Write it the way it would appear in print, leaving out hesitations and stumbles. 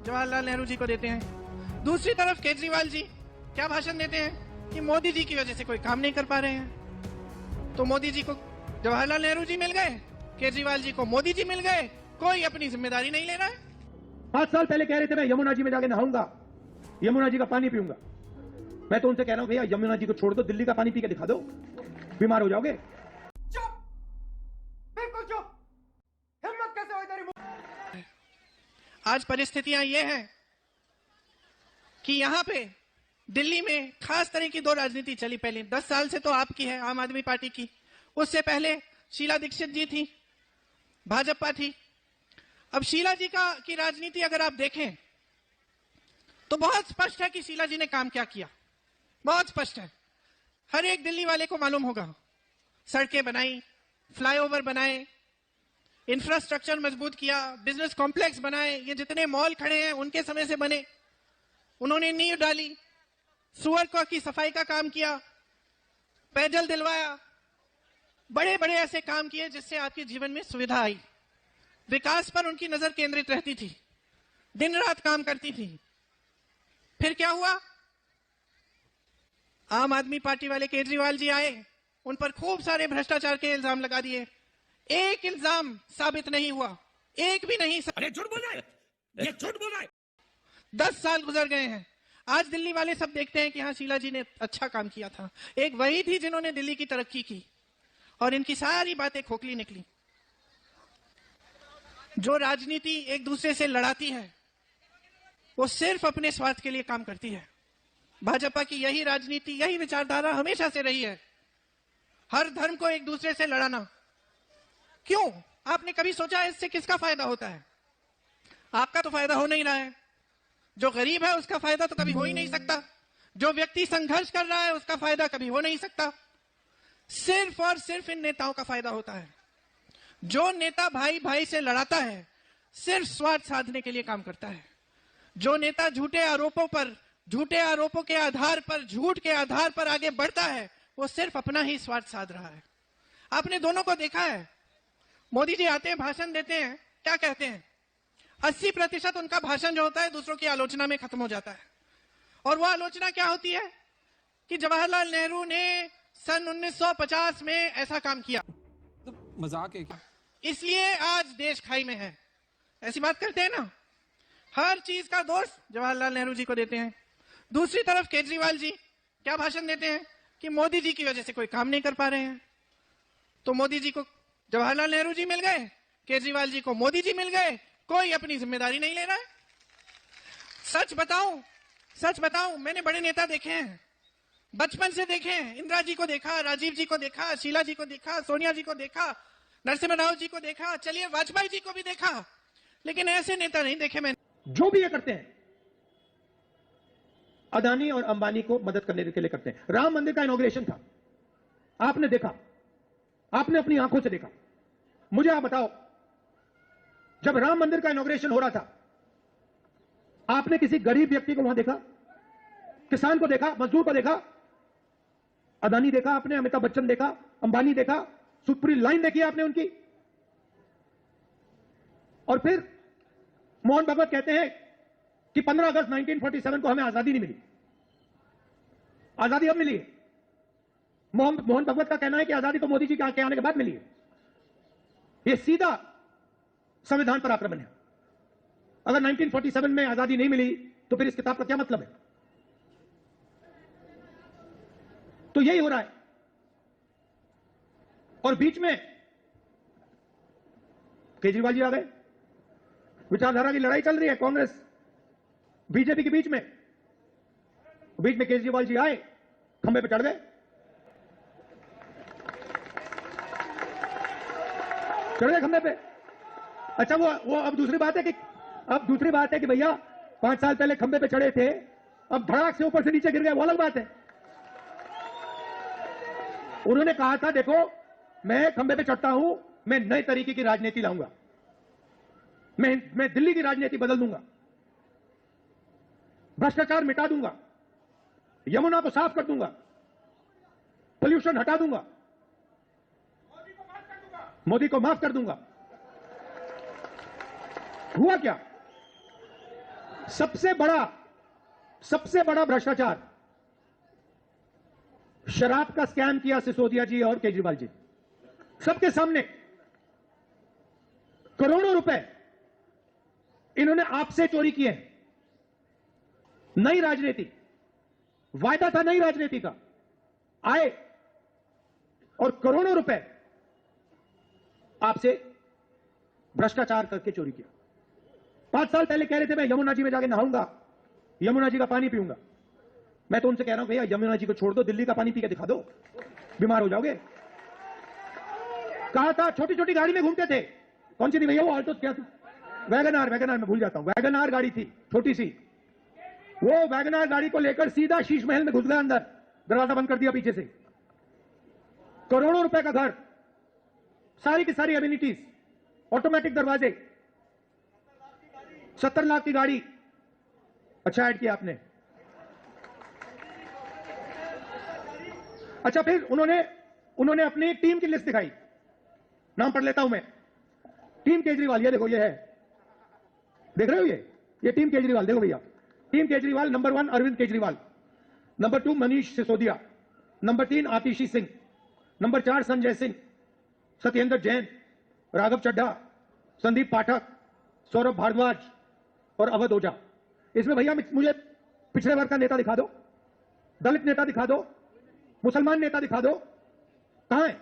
जवाहरलाल नेहरू जी को देते हैं। दूसरी तरफ केजरीवाल जी क्या भाषण देते हैं कि मोदी जी की वजह से कोई काम नहीं कर पा रहे हैं। तो मोदी जी को जवाहरलाल नेहरू जी मिल गए, केजरीवाल जी को मोदी जी मिल गए, कोई अपनी जिम्मेदारी नहीं ले रहा है। 5 साल पहले कह रहे थे मैं यमुना जी में जाके नहाऊंगा, यमुना जी का पानी पीऊंगा। मैं तो उनसे कह रहा हूं भैया यमुना जी को छोड़ दो, दिल्ली का पानी पी के दिखा दो, बीमार हो जाओगे। चुप, बिल्कुल चुप। हिम्मत कैसे हुई तेरी? आज परिस्थितियां ये हैं कि यहां पे दिल्ली में खास तरह की दो राजनीति चली। पहले 10 साल से तो आपकी है, आम आदमी पार्टी की। उससे पहले शीला दीक्षित जी थी, भाजपा थी। अब शीला जी की राजनीति अगर आप देखें तो बहुत स्पष्ट है कि शीला जी ने काम क्या किया। बहुत स्पष्ट है, हर एक दिल्ली वाले को मालूम होगा। सड़कें बनाई, फ्लाईओवर बनाए, इंफ्रास्ट्रक्चर मजबूत किया, बिजनेस कॉम्प्लेक्स बनाए। ये जितने मॉल खड़े हैं उनके समय से बने। उन्होंने नींव डाली, सुअर की सफाई का काम किया, पेयजल दिलवाया, बड़े बड़े ऐसे काम किए जिससे आपके जीवन में सुविधा आई। विकास पर उनकी नजर केंद्रित रहती थी, दिन रात काम करती थी। फिर क्या हुआ? आम आदमी पार्टी वाले केजरीवाल जी आए, उन पर खूब सारे भ्रष्टाचार के इल्जाम लगा दिए। एक इल्जाम साबित नहीं हुआ, एक भी नहीं। अरे झूठ बोल रहा है, ये झूठ बोल रहा है। 10 साल गुजर गए हैं। आज दिल्ली वाले सब देखते हैं कि हाँ शीला जी ने अच्छा काम किया था। एक वही थी जिन्होंने दिल्ली की तरक्की की, और इनकी सारी बातें खोखली निकली। जो राजनीति एक दूसरे से लड़ाती है वो सिर्फ अपने स्वार्थ के लिए काम करती है। भाजपा की यही राजनीति, यही विचारधारा हमेशा से रही है, हर धर्म को एक दूसरे से लड़ाना। क्यों? आपने कभी सोचा इससे किसका फायदा होता है? आपका तो फायदा हो नहीं रहा है। जो गरीब है उसका फायदा तो कभी हो ही नहीं सकता। जो व्यक्ति संघर्ष कर रहा है उसका फायदा कभी हो नहीं सकता। सिर्फ और सिर्फ इन नेताओं का फायदा होता है। जो नेता भाई भाई से लड़ाता है सिर्फ स्वार्थ साधने के लिए काम करता है। जो नेता झूठे आरोपों के आधार पर, झूठ के आधार पर आगे बढ़ता है वो सिर्फ अपना ही स्वार्थ साध रहा है। आपने दोनों को देखा है। मोदी जी आते हैं, भाषण देते हैं, क्या कहते हैं? 80% उनका भाषण जो होता है दूसरों की आलोचना में खत्म हो जाता है। और वो आलोचना क्या होती है कि जवाहरलाल नेहरू ने सन 1950 में ऐसा काम किया, तो मजाक है क्या? इसलिए आज देश खाई में है। ऐसी बात करते हैं ना। हर चीज का दोष जवाहरलाल नेहरू जी को देते हैं। दूसरी तरफ केजरीवाल जी क्या भाषण देते हैं कि मोदी जी की वजह से कोई काम नहीं कर पा रहे हैं। तो मोदी जी को जवाहरलाल नेहरू जी मिल गए, केजरीवाल जी को मोदी जी मिल गए, कोई अपनी जिम्मेदारी नहीं ले रहा है। सच बताऊं, मैंने बड़े नेता देखे हैं, बचपन से देखे हैं। इंदिरा जी को देखा, राजीव जी को देखा, शीला जी को देखा, सोनिया जी को देखा, नरसिम्हा राव जी को देखा, चलिए वाजपेयी जी को भी देखा, लेकिन ऐसे नेता नहीं देखे मैंने। जो भी ये करते हैं अदानी और अंबानी को मदद करने के लिए करते हैं। राम मंदिर का इनॉग्रेशन था, आपने देखा, आपने अपनी आंखों से देखा। मुझे आप बताओ, जब राम मंदिर का इनॉग्रेशन हो रहा था आपने किसी गरीब व्यक्ति को वहां देखा? किसान को देखा? मजदूर को देखा? अदानी देखा आपने, अमिताभ बच्चन देखा, अंबानी देखा, पूरी लाइन देखी आपने उनकी। और फिर मोहन भगवत कहते हैं कि 15 अगस्त 1947 को हमें आजादी नहीं मिली। आजादी अब मिली है। मोहन भगवत का कहना है कि आजादी तो मोदी जी के आने के बाद मिली है। यह सीधा संविधान पर आक्रमण है। अगर 1947 में आजादी नहीं मिली तो फिर इस किताब का क्या मतलब है? तो यही हो रहा है। और बीच में केजरीवाल जी आ गए। विचारधारा की लड़ाई चल रही है कांग्रेस बीजेपी के बीच में केजरीवाल जी आए, खंबे पे चढ़ गए। खंबे पे। अच्छा, वो अब दूसरी बात है कि भैया 5 साल पहले खंबे पे चढ़े थे, अब धड़ाक से ऊपर से नीचे गिर गए, वो अलग बात है। उन्होंने कहा था देखो मैं खंबे पे चढ़ता हूं, मैं नए तरीके की राजनीति लाऊंगा, मैं दिल्ली की राजनीति बदल दूंगा, भ्रष्टाचार मिटा दूंगा, यमुना को साफ कर दूंगा, पोल्यूशन हटा दूंगा, मोदी को माफ कर दूंगा। हुआ क्या? सबसे बड़ा भ्रष्टाचार शराब का स्कैम किया सिसोदिया जी और केजरीवाल जी, सबके सामने। करोड़ों रुपए इन्होंने आपसे चोरी किए हैं। नई राजनीति, वायदा था नई राजनीति का, आए और करोड़ों रुपए आपसे भ्रष्टाचार करके चोरी किया। 5 साल पहले कह रहे थे मैं यमुना जी में जाके नहाऊंगा, यमुना जी का पानी पीऊंगा। मैं तो उनसे कह रहा हूं भैया यमुना जी को छोड़ दो, दिल्ली का पानी पी के दिखा दो, बीमार हो जाओगे। कहा था छोटी छोटी गाड़ी में घूमते थे, कौन सी थी भैया वो ऑल्टो, क्या थी, वैगनार मैं भूल जाता हूं, वैगनार गाड़ी थी छोटी सी। वो वैगनार गाड़ी को लेकर सीधा शीश महल में घुस गया अंदर, दरवाजा बंद कर दिया पीछे से। करोड़ों रुपए का घर, सारी की सारी एमिनिटीज, ऑटोमेटिक दरवाजे, 70 लाख की गाड़ी। अच्छा ऐड किया आपने। अच्छा फिर उन्होंने अपनी टीम की लिस्ट दिखाई, नाम पढ़ लेता हूं मैं। टीम केजरीवाल, ये देखो ये है, देख रहे हो ये टीम केजरीवाल, देखो भैया team Kejriwal. Number 1 Arvind Kejriwal, number 2 Manish Sisodia, number 3 Atishi Singh, number 4 Sanjay Singh, Satyendra Jain, Raghav Chadha, Sandeep Pathak, Saurabh Bhardwaj और अवध ओझा। इसमें भैया मुझे पिछड़े वर्ग का नेता दिखा दो, दलित नेता दिखा दो, मुसलमान नेता दिखा दो, कहां है?